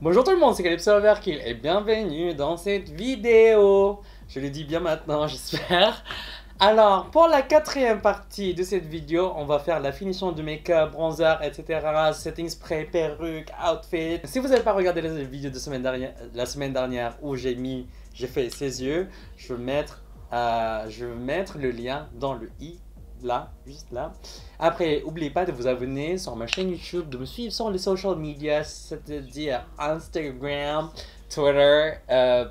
Bonjour tout le monde, c'est Calypso Overkill et bienvenue dans cette vidéo. Je le dis bien maintenant, j'espère. Alors, pour la quatrième partie de cette vidéo, on va faire la finition de make-up, bronzer, etc. Setting spray, perruque, outfit. Si vous n'avez pas regardé la vidéo de la semaine dernière où j'ai fait ses yeux, je vais mettre le lien dans le i. Là, juste là. Après, n'oubliez pas de vous abonner sur ma chaîne YouTube, de me suivre sur les social media, c'est-à-dire Instagram, Twitter,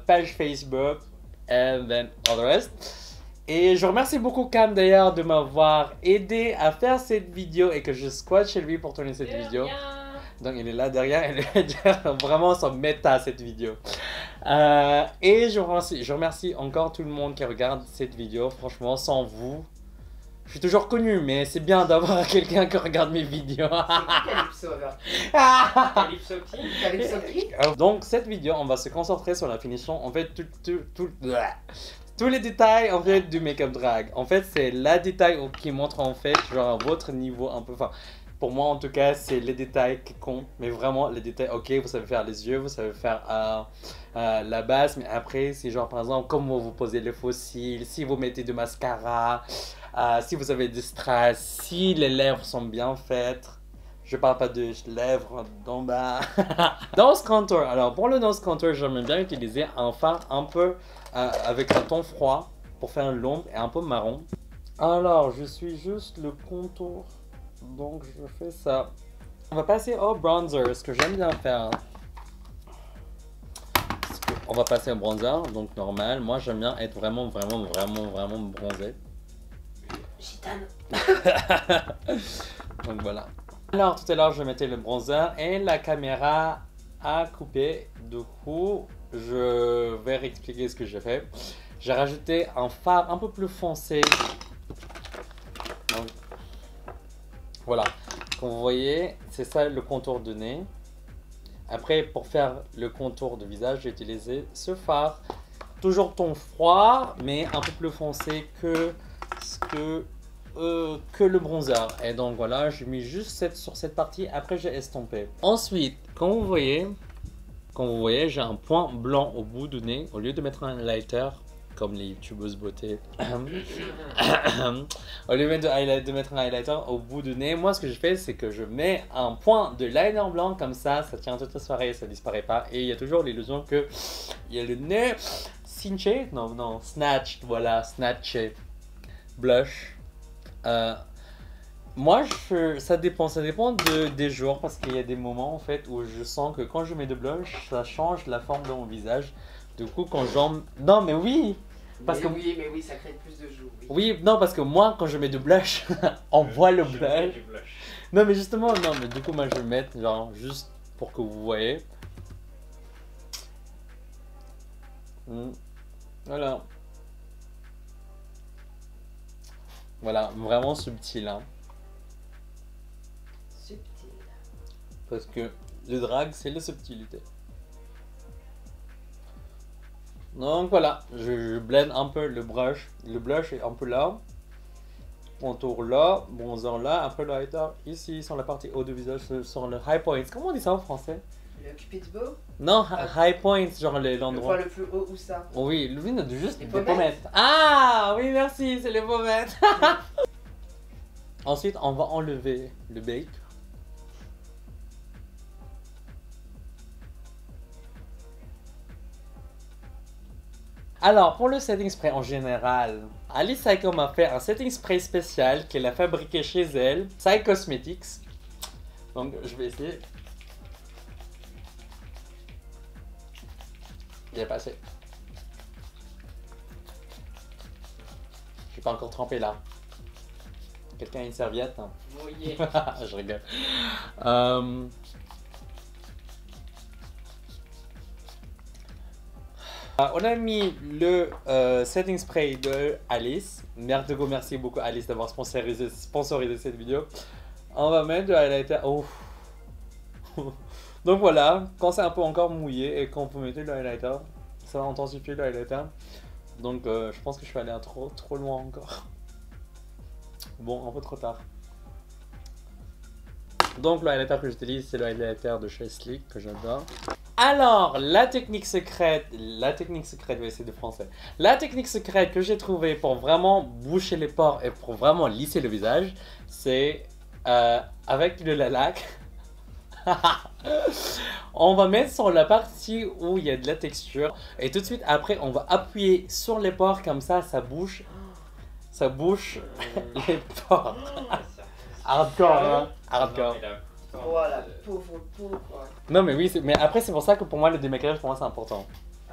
page Facebook, and then all the rest. Et je remercie beaucoup Cam d'ailleurs de m'avoir aidé à faire cette vidéo et que je squatte chez lui pour tourner cette vidéo. Donc il est là derrière, il est vraiment son méta cette vidéo. Et je remercie encore tout le monde qui regarde cette vidéo. Franchement, sans vous, je suis toujours connu, mais c'est bien d'avoir quelqu'un qui regarde mes vidéos. C'est Calypso Calypso qui Donc cette vidéo, on va se concentrer sur la finition. En fait, tous les détails en fait du make-up drag. En fait, c'est la détail qui montre en fait genre votre niveau un peu. Enfin, pour moi en tout cas, c'est les détails qui comptent. Mais vraiment les détails. Ok, vous savez faire les yeux, vous savez faire la base, mais après c'est genre par exemple comment vous posez les faux cils, si vous mettez du mascara. Si vous avez des strass, si les lèvres sont bien faites. Je parle pas de lèvres d'en bas. Nose contour. Alors pour le nose contour, j'aime bien utiliser un fard un peu avec un ton froid pour faire l'ombre et un peu marron. Alors je suis juste le contour. Donc je fais ça. On va passer au bronzer, ce que j'aime bien faire. On va passer au bronzer, donc normal. Moi j'aime bien être vraiment bronzé. Gitane. Donc voilà. Alors tout à l'heure je mettais le bronzer et la caméra a coupé. Du coup je vais réexpliquer ce que j'ai fait. J'ai rajouté un fard un peu plus foncé. Donc voilà. Comme vous voyez, c'est ça le contour de nez. Après pour faire le contour de visage, j'ai utilisé ce fard. Toujours ton froid mais un peu plus foncé que le bronzer. Et donc voilà, j'ai mis juste sur cette partie. Après j'ai estompé. Ensuite, comme vous voyez, j'ai un point blanc au bout du nez. Au lieu de mettre un highlighter comme les youtubeuses beauté, au lieu de mettre un highlighter au bout du nez, moi ce que je fais, c'est que je mets un point de liner blanc comme ça tient toute la soirée, ça disparaît pas. Et il y a toujours l'illusion que il y a le nez cinché, non, snatched, voilà, snatché. Blush. Moi, ça dépend des jours parce qu'il y a des moments en fait où je sens que quand je mets de blush, ça change la forme de mon visage. Du coup, quand j'en... Non, mais oui parce que... Oui, mais oui, ça crée plus de joues. Oui, non, parce que moi, quand je mets de blush, on voit le blush. Non, mais justement, non, mais du coup, moi, je vais mettre genre juste pour que vous voyez. Voilà. Voilà, vraiment subtil, hein. Subtil. Parce que le drag, c'est la subtilité. Donc voilà, je blende un peu le brush. Le blush est un peu là. Contour là, bronzer là. Après le highlighter ici, sur la partie haut du visage, sur le high points. Comment on dit ça en français? Le cupid's bow? Non, high points, genre l'endroit. Le plus haut ou ça? Oui, lui, juste les des pommettes. pommettes. Ah, oui, merci, c'est les pommettes. Ensuite, on va enlever le bake. Alors, pour le setting spray en général, Alice Psycho m'a fait un setting spray spécial qu'elle a fabriqué chez elle, Psy Cosmetics. Donc, je vais essayer. Il est passé. Je suis pas encore trempé là. Quelqu'un a une serviette? Oui. Je rigole. On a mis le setting spray de Alice. Merci beaucoup Alice d'avoir sponsorisé cette vidéo. On va mettre de highlighter. Oh. Donc voilà, quand c'est un peu encore mouillé et quand vous mettez le highlighter, ça va intensifier le highlighter. Donc je pense que je vais aller trop loin encore. Bon, un peu trop tard. Donc le highlighter que j'utilise, c'est le highlighter de chez Sleek que j'adore. Alors, la technique secrète, oui, c'est de français. La technique secrète que j'ai trouvée pour vraiment boucher les pores et pour vraiment lisser le visage, c'est avec le lilac. On va mettre sur la partie où il y a de la texture et tout de suite après, on va appuyer sur les pores comme ça bouche les pores. Hardcore, hein? Hardcore. Oh la pauvre peau quoi. Non mais oui, mais après c'est pour ça que pour moi le démaquillage pour moi c'est important.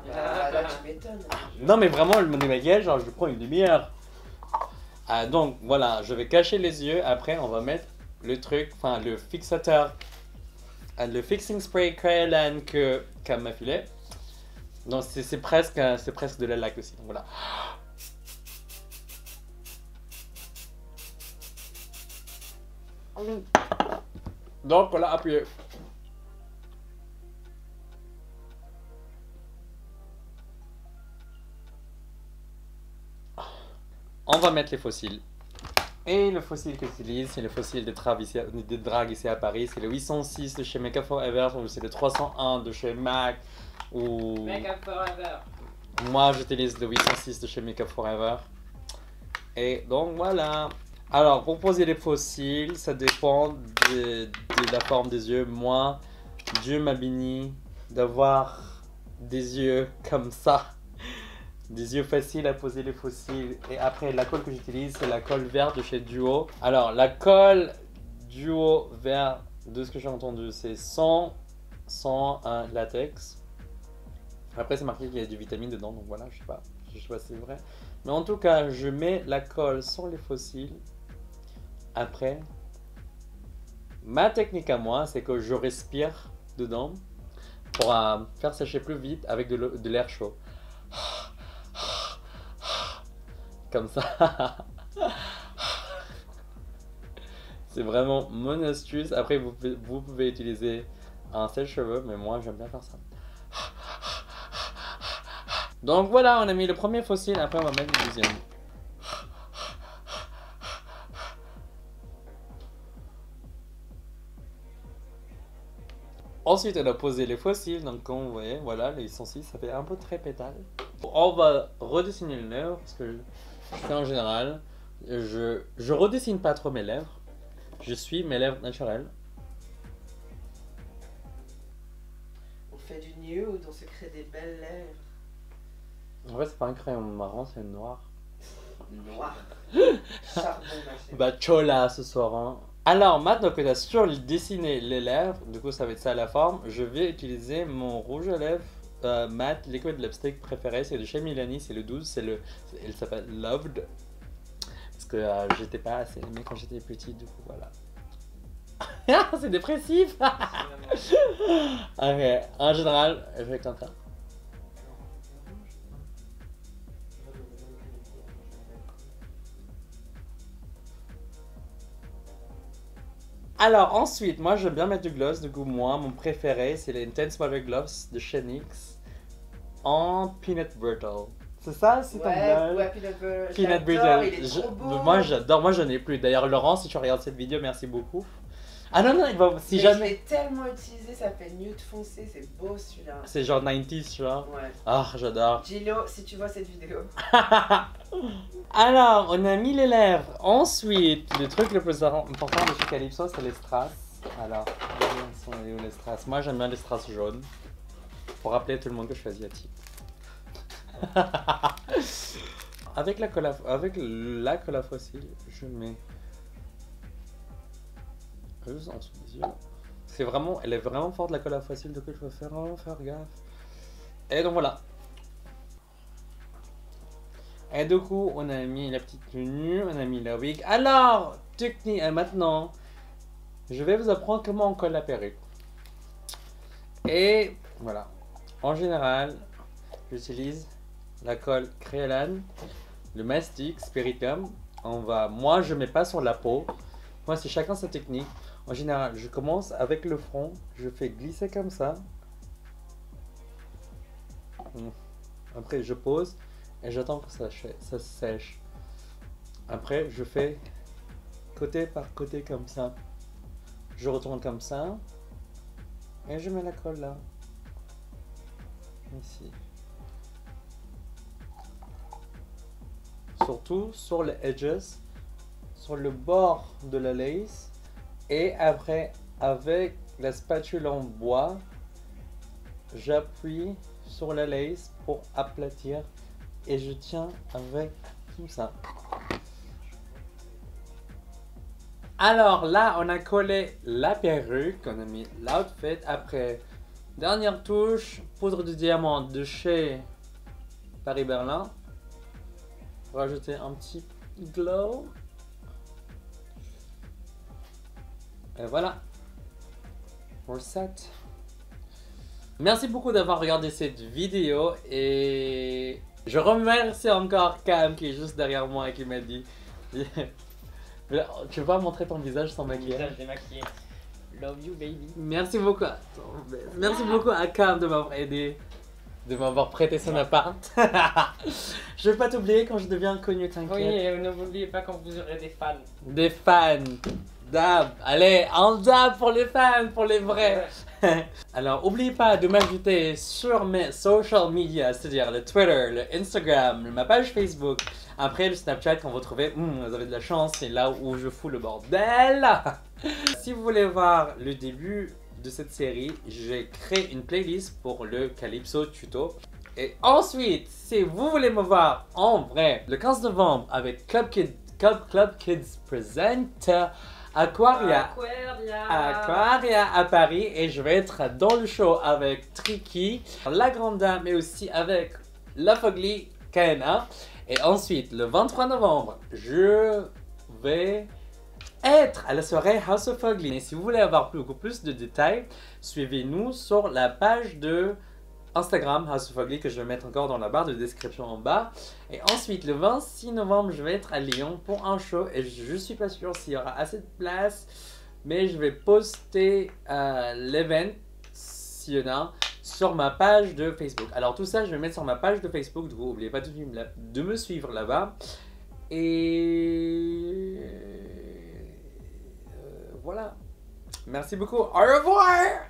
Bah, là tu m'étonnes. Non mais vraiment le démaquillage, genre je prends une demi-heure. Donc voilà, je vais cacher les yeux, après on va mettre le truc, enfin le fixateur, le fixing spray Crayolan que Cam m'a filé. Donc c'est presque de la laque aussi, donc voilà. Donc voilà, appuyez. On va mettre les fossiles. Et le fossile que j'utilise, c'est le fossile de drague ici à Paris. C'est le 806 de chez Make Up Forever, ou c'est le 301 de chez MAC. Ou... Make Up Forever. Moi, j'utilise le 806 de chez Make Up Forever. Et donc voilà. Alors, pour poser les fossiles, ça dépend de la forme des yeux. Moi, Dieu m'a béni d'avoir des yeux comme ça. Des yeux faciles à poser les fossiles. Et après, la colle que j'utilise, c'est la colle verte de chez Duo. Alors, la colle Duo vert, de ce que j'ai entendu, c'est sans latex. Après, c'est marqué qu'il y a du vitamine dedans, donc voilà, je sais pas si c'est vrai. Mais en tout cas, je mets la colle sur les fossiles. Après, ma technique à moi, c'est que je respire dedans pour faire sécher plus vite avec de l'air chaud. Comme ça. C'est vraiment mon astuce. Après, vous pouvez utiliser un sèche-cheveux, mais moi, j'aime bien faire ça. Donc voilà, on a mis le premier fossile. Après, on va mettre le deuxième. Ensuite, on a posé les fossiles. Donc, comme vous voyez, voilà, les 106, ça fait un peu très pétale. On va redessiner les lèvres parce que c'est en général, je redessine pas trop mes lèvres. Je suis mes lèvres naturelles. On fait du nude, on se crée des belles lèvres. En fait, c'est pas un crayon marron, c'est noir. Noir. Charbon, ma chérie. Bah, chola ce soir. Hein. Alors, maintenant que tu as surdessiné les lèvres, du coup, ça va être ça la forme. Je vais utiliser mon rouge à lèvres mat liquid lipstick préféré. C'est de chez Milani, c'est le 12. Il s'appelle Loved. Parce que j'étais pas assez aimé quand j'étais petit, du coup, voilà. C'est dépressif. Ok, en général, je vais comme ça. Alors ensuite, moi j'aime bien mettre du gloss, du coup moi mon préféré c'est l'Intense Water Gloss de chez NYX en Peanut Brittle. C'est ça, c'est ton bleu? Ouais, Peanut Brittle. Peanut Brittle. Il est trop beau. Moi j'adore, moi j'en ai plus. D'ailleurs Laurent, si tu regardes cette vidéo, merci beaucoup. Ah non, il va, si mais jamais... je l'ai tellement utilisé, ça fait nude foncé, c'est beau celui-là. C'est genre 90s, tu vois. Ouais. Ah, j'adore. Gillo, si tu vois cette vidéo. Alors, on a mis les lèvres. Ensuite, le truc le plus important de chez Calypso, c'est les strass. Alors, sont où les strass? Moi, j'aime bien les strass jaunes. Pour rappeler tout le monde que je suis asiatique. Avec la colle à fossile, je mets juste en dessous des yeux. C'est vraiment, elle est vraiment forte la colle à fossile, donc il faut faire gaffe. Et donc voilà. Et du coup, on a mis la petite tenue, on a mis la wig. Alors, technique, maintenant, je vais vous apprendre comment on colle la perruque. Et voilà. En général, j'utilise la colle Crayolan, le mastic Spiritum. Moi, je mets pas sur la peau. Moi, c'est chacun sa technique. En général, je commence avec le front, je fais glisser comme ça. Après, je pose et j'attends que ça sèche. Après, je fais côté par côté comme ça. Je retourne comme ça et je mets la colle là. ici. Surtout sur les edges, sur le bord de la lace. Et après, avec la spatule en bois, j'appuie sur la lace pour aplatir. Et je tiens avec tout ça. Alors là, on a collé la perruque, on a mis l'outfit. Après, dernière touche, poudre de diamant de chez Paris Berlin. Rajouter un petit glow. Et voilà. We're set. Merci beaucoup d'avoir regardé cette vidéo et je remercie encore Cam qui est juste derrière moi et qui m'a dit tu veux pas montrer ton visage sans maquillage? Visage démaquillé. Love you baby. Merci beaucoup. Merci beaucoup à Cam de m'avoir aidé, de m'avoir prêté son appart. Je vais pas t'oublier quand je deviens connu, t'inquiète. Oui, et n'oubliez pas quand vous aurez des fans. Des fans. Dab. Allez, en dab pour les fans, pour les vrais. Alors, n'oubliez pas de m'ajouter sur mes social media, c'est-à-dire le Twitter, le Instagram, ma page Facebook. Après, le Snapchat, quand vous trouvez, vous avez de la chance, c'est là où je fous le bordel. Si vous voulez voir le début de cette série, j'ai créé une playlist pour le Calypso tuto. Et ensuite, si vous voulez me voir en vrai, le 15 novembre avec Club Kids Present Aquaria à Paris, et je vais être dans le show avec Tricky, la grande dame, mais aussi avec la Fugly Kaena. Et ensuite, le 23 novembre, je vais être à la soirée House of Fugly. Et si vous voulez avoir beaucoup plus de détails, suivez-nous sur la page de Instagram House of Fugly que je vais mettre encore dans la barre de description en bas. Et ensuite, le 26 novembre, je vais être à Lyon pour un show et je suis pas sûr s'il y aura assez de place, mais je vais poster l'event s'il y en a sur ma page de Facebook. Alors tout ça, je vais mettre sur ma page de Facebook, donc n'oubliez pas de me suivre là-bas. Et voilà. Merci beaucoup. Au revoir.